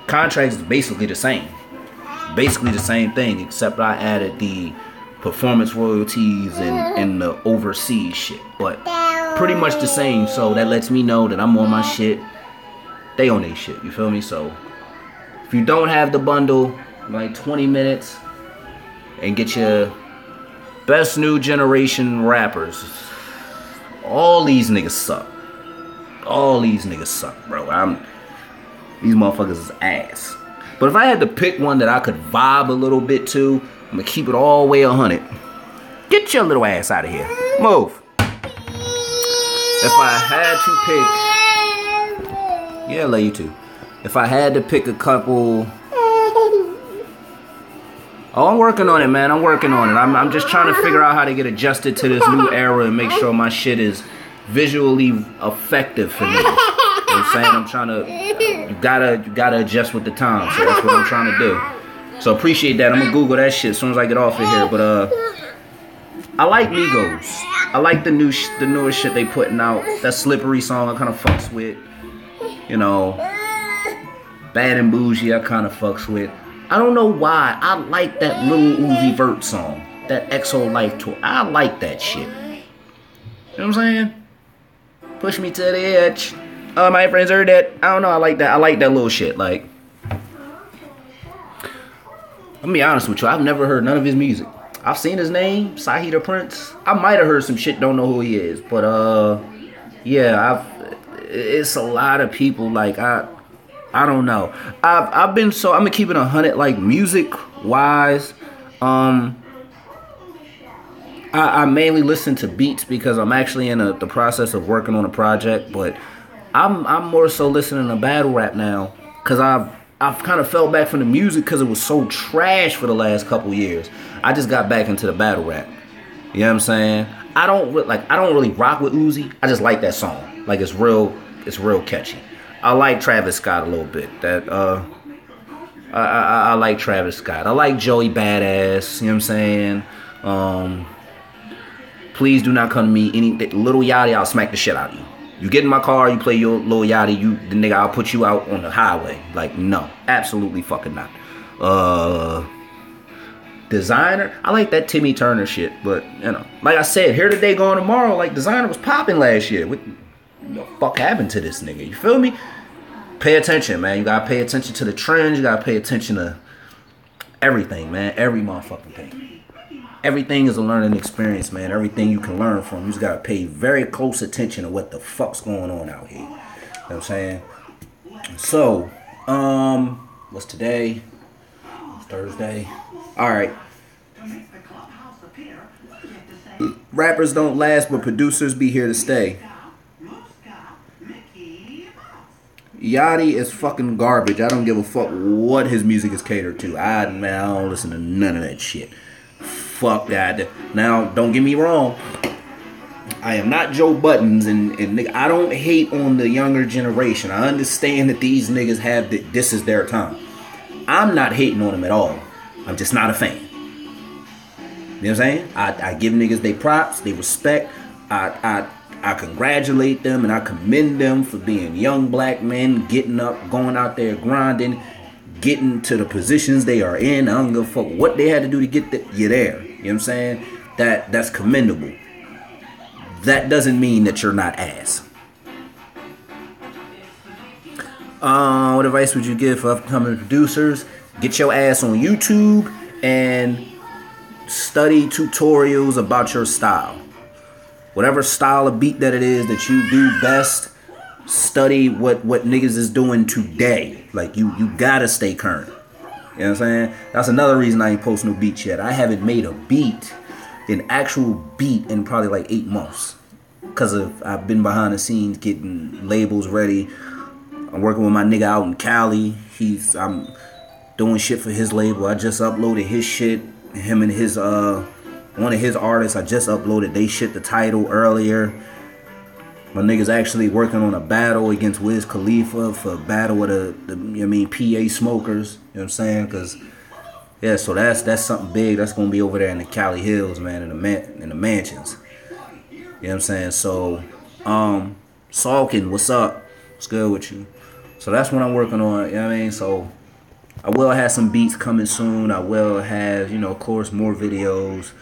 Speaker 1: Contracts is basically the same. Basically the same thing, except I added the performance royalties and the overseas shit. But pretty much the same, so that lets me know that I'm on my shit. They on their shit, you feel me? So if you don't have the bundle, like 20 minutes and get your best new generation rappers. All these niggas suck. All these niggas suck, bro. These motherfuckers is ass. But if I had to pick one that I could vibe a little bit to, I'm gonna keep it all the way 100. Get your little ass out of here. Move. If I had to pick, yeah, I love you too. If I had to pick a couple, oh, I'm working on it, man. I'm working on it. I'm just trying to figure out how to get adjusted to this new era and make sure my shit is visually effective for me. You know what I'm saying? I'm trying to, you gotta adjust with the times. So that's what I'm trying to do. So appreciate that. I'm gonna Google that shit as soon as I get off of here. But I like Migos. I like the newest shit they putting out. That Slippery song I kind of fucks with. You know, Bad and Bougie I kind of fucks with. I don't know why. I like that Lil Uzi Vert song. That XO Life Tour. I like that shit. You know what I'm saying? Push me to the edge. Oh, my friends heard that. I don't know. I like that. I like that little shit. Like, let me be honest with you. I've never heard none of his music. I've seen his name, Sahi the Prince. I might have heard some shit. Don't know who he is. But, yeah, it's a lot of people. Like, I don't know. I'm gonna keep it 100. Like, music wise, I mainly listen to beats because I'm actually in the process of working on a project. But I'm more so listening to battle rap now because I've kind of fell back from the music because it was so trash for the last couple years. I just got back into the battle rap. You know what I'm saying? I don't really rock with Uzi. I just like that song. Like, it's real catchy. I like Travis Scott a little bit. I like Travis Scott. I like Joey Badass. You know what I'm saying? Please do not come to me. Little Yachty, I'll smack the shit out of you. You get in my car, you play your Lil Yachty, the nigga, I'll put you out on the highway. Like, no. Absolutely fucking not. Designer, I like that Timmy Turner shit. But, you know, like I said, Here Today Gone Tomorrow, like, Designer was popping last year. What the fuck happened to this nigga? You feel me? Pay attention, man. You gotta pay attention to the trends. You gotta pay attention to everything, man. Every motherfucking thing. Everything is a learning experience, man. Everything you can learn from. You just gotta pay very close attention to what the fuck's going on out here. You know what I'm saying? So, what's today? It's Thursday. Alright. Rappers don't last, but producers be here to stay. Yachty is fucking garbage. I don't give a fuck what his music is catered to. I don't listen to none of that shit. Fuck that. Now, don't get me wrong. I am not Joe Buttons, and I don't hate on the younger generation. I understand that these niggas have this is their time. I'm not hating on them at all. I'm just not a fan. You know what I'm saying? I give niggas they props, they respect. I congratulate them and I commend them for being young black men, getting up, going out there, grinding, getting to the positions they are in. I don't give a fuck what they had to do to get you're there. You know what I'm saying? That's commendable. That doesn't mean that you're not ass. What advice would you give for upcoming producers? Get your ass on YouTube and study tutorials about your style. Whatever style of beat that it is that you do best, study what niggas is doing today. Like, you gotta stay current. You know what I'm saying? That's another reason I ain't post no beats yet. I haven't made a beat, an actual beat, in probably like 8 months. Because I've been behind the scenes getting labels ready. I'm working with my nigga out in Cali. I'm doing shit for his label. I just uploaded his shit. Him and his one of his artists, I just uploaded they shit, the title, earlier. My nigga's actually working on a battle against Wiz Khalifa for a battle with PA Smokers. You know what I'm saying? Cause yeah, so that's something big. That's gonna be over there in the Cali Hills, man, in the mansions. You know what I'm saying? So, Salkin, what's up? What's good with you? So that's what I'm working on. You know what I mean? So I will have some beats coming soon. I will have, of course, more videos.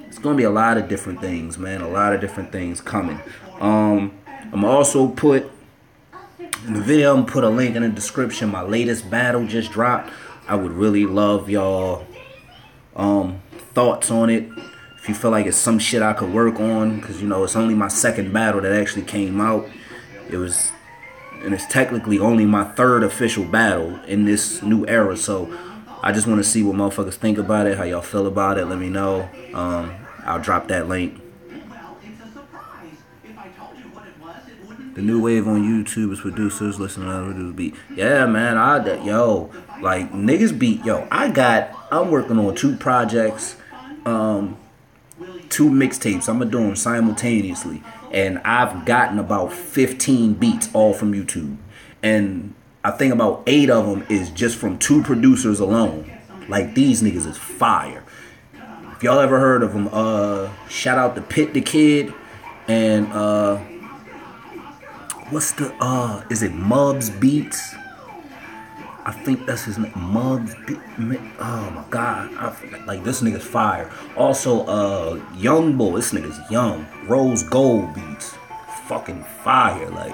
Speaker 1: It's gonna be a lot of different things, man. A lot of different things coming. I'm also put in the video. I'm put a link in the description. My latest battle just dropped. I would really love y'all thoughts on it. If you feel like it's some shit I could work on, because it's only my second battle that actually came out. and it's technically only my third official battle in this new era. So I just want to see what motherfuckers think about it, how y'all feel about it. Let me know. I'll drop that link. The new wave on YouTube is producers listening to other dudes beat. Yeah, man, like niggas beat. I'm working on 2 projects, 2 mixtapes. I'm gonna do them simultaneously, and I've gotten about 15 beats all from YouTube, and I think about 8 of them is just from 2 producers alone. Like, these niggas is fire. If y'all ever heard of them, shout out to Pit the Kid and is it Mubs Beats? I think that's his name. Mubs Beats. Oh my god. Like, this nigga's fire. Also, Young Bull. This nigga's young. Rose Gold Beats. Fucking fire. Like,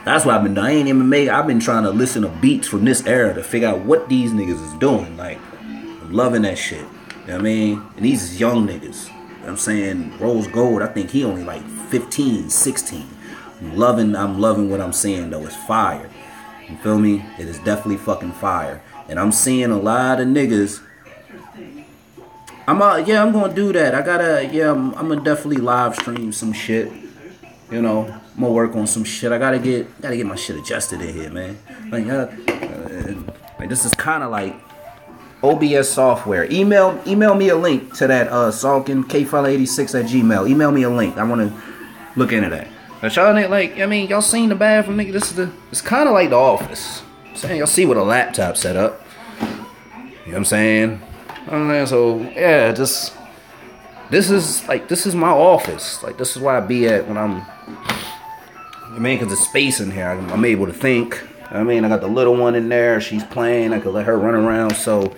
Speaker 1: that's what I've been doing. I've been trying to listen to beats from this era to figure out what these niggas is doing. Like, I'm loving that shit. You know what I mean? And these is young niggas. You know what I'm saying? Rose Gold, I think he only like 15, 16. I'm loving what I'm seeing though. It's fire. You feel me? It is definitely fucking fire. And I'm seeing a lot of niggas. I'm gonna do that. I'm gonna definitely live stream some shit. You know, I'm gonna work on some shit. I gotta get my shit adjusted in here, man. Like this is kind of like OBS software. Email me a link to that Salkin Kfile86@gmail. Email me a link. I wanna look into that. But y'all y'all seen the bathroom, nigga. It's kind of like The Office. I'm saying, y'all see what a laptop set up. You know what I'm saying? So yeah, this is my office. Like, this is where I be at when I'm. Because there's space in here. I'm able to think. I got the little one in there. She's playing. I could let her run around. So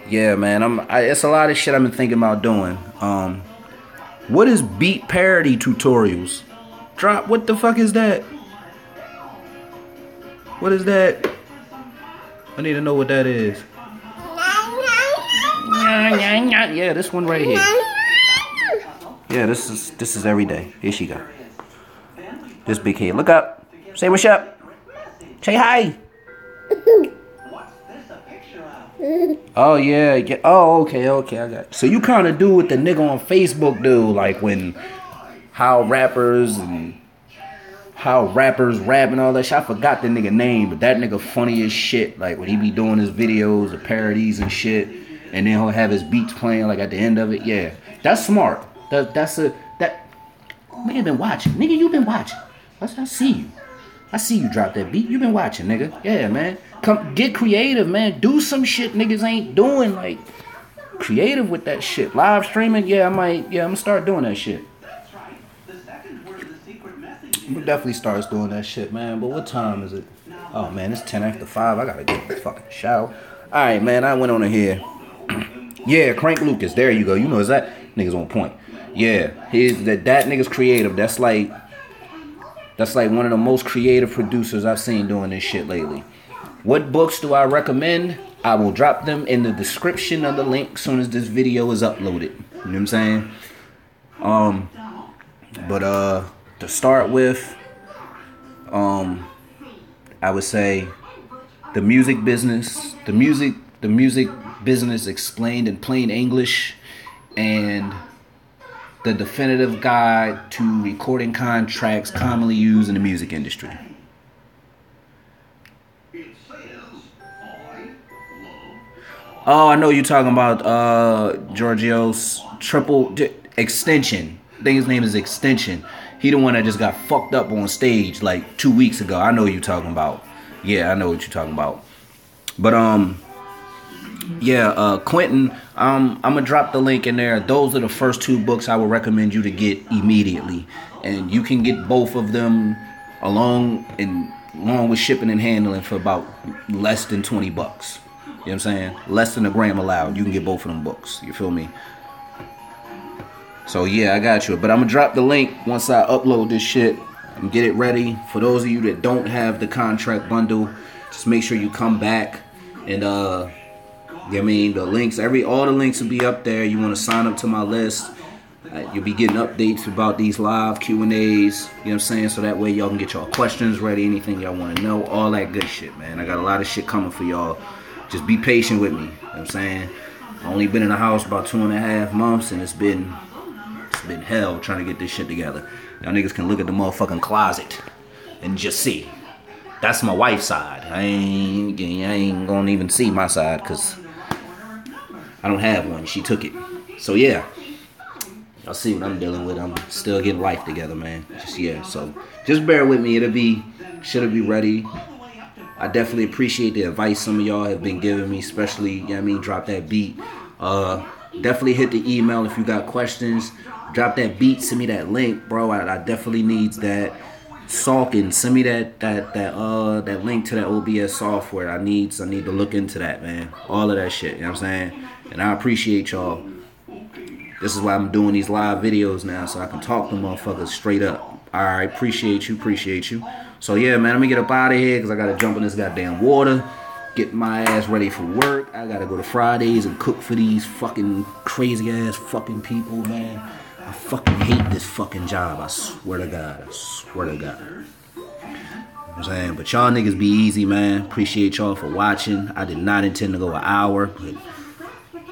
Speaker 1: yeah, man. It's a lot of shit I've been thinking about doing. What is beat parody tutorials? Drop. What the fuck is that? What is that? I need to know what that is. Yeah, this one right here. Yeah, this is every day. Here she go. This big kid. Look up. Say what's up. Say hi. Oh yeah. Oh, okay. I got it. So you kind of do what the nigga on Facebook do, like how rappers rap and all that shit. I forgot the nigga name, but that nigga funny as shit. Like, when he be doing his videos of parodies and shit, and then he'll have his beats playing like at the end of it. Yeah, that's smart. Nigga been watching. Nigga, you been watching. I see you. I see you drop that beat. You been watching, nigga. Yeah, man. Come get creative, man. Do some shit niggas ain't doing. Like, creative with that shit. Live streaming. Yeah, I'm gonna start doing that shit. We definitely starts doing that shit, man. But what time is it? Oh man, it's 10 after 5. I gotta get the fucking shower. All right, man. I went on in here. Yeah, Crank Lucas. There you go. You know, is that niggas on point? Yeah, that nigga's creative. That's like one of the most creative producers I've seen doing this shit lately. What books do I recommend? I will drop them in the description of the link as soon as this video is uploaded. You know what I'm saying? But to start with, I would say the music business explained in plain English, and the definitive guide to recording contracts commonly used in the music industry. Oh, I know you're talking about Giorgio's triple extension. I think his name is Extension. He the one that just got fucked up on stage like 2 weeks ago. I know what you're talking about. Yeah, I know what you're talking about. But Quentin, I'm gonna drop the link in there. Those are the first 2 books I would recommend you to get immediately, and you can get both of them along with shipping and handling for about less than $20. You know what I'm saying? Less than a gram allowed. You can get both of them books. You feel me? So yeah, I got you. But I'm gonna drop the link once I upload this shit and get it ready. For those of you that don't have the contract bundle, just make sure you come back and the links, all the links will be up there. You want to sign up to my list. You'll be getting updates about these live Q&As, you know what I'm saying? So that way y'all can get y'all questions ready, anything y'all want to know, all that good shit, man. I got a lot of shit coming for y'all. Just be patient with me, you know what I'm saying? I only been in the house about 2.5 months, and it's been hell trying to get this shit together. Y'all niggas can look at the motherfucking closet and just see. That's my wife's side. I ain't gonna even see my side because I don't have one. She took it. So yeah. Y'all see what I'm dealing with. I'm still getting life together, man. So just bear with me. It'll be ready. I definitely appreciate the advice some of y'all have been giving me, especially, you know what I mean, drop that beat. Definitely hit the email if you got questions. Drop that beat, send me that link, bro. I definitely needs that. Salkin, send me that link to that OBS software. I need to look into that, man. All of that shit, you know what I'm saying? And I appreciate y'all. This is why I'm doing these live videos now, so I can talk to motherfuckers straight up. Alright, appreciate you. So yeah, man, let me get up out of here because I gotta jump in this goddamn water. Get my ass ready for work. I gotta go to Fridays and cook for these fucking crazy ass fucking people, man. I fucking hate this fucking job. I swear to God. You know what I'm saying? But y'all niggas be easy, man. Appreciate y'all for watching. I did not intend to go an hour, but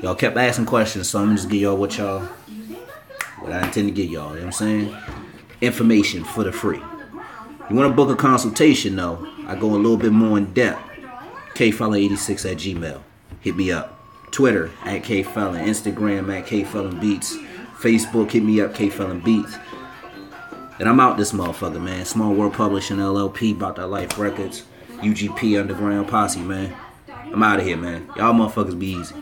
Speaker 1: y'all kept asking questions, so I'm just give y'all what I intend to give y'all. You know what I'm saying? Information for the free. You want to book a consultation, though, I go a little bit more in depth. kfelon86@gmail. Hit me up. Twitter @kfelon. Instagram @kfelonbeats. Facebook, hit me up, kfelonbeats. And I'm out this motherfucker, man. Small World Publishing LLP, About That Life Records. UGP Underground Posse, man. I'm out of here, man. Y'all motherfuckers be easy.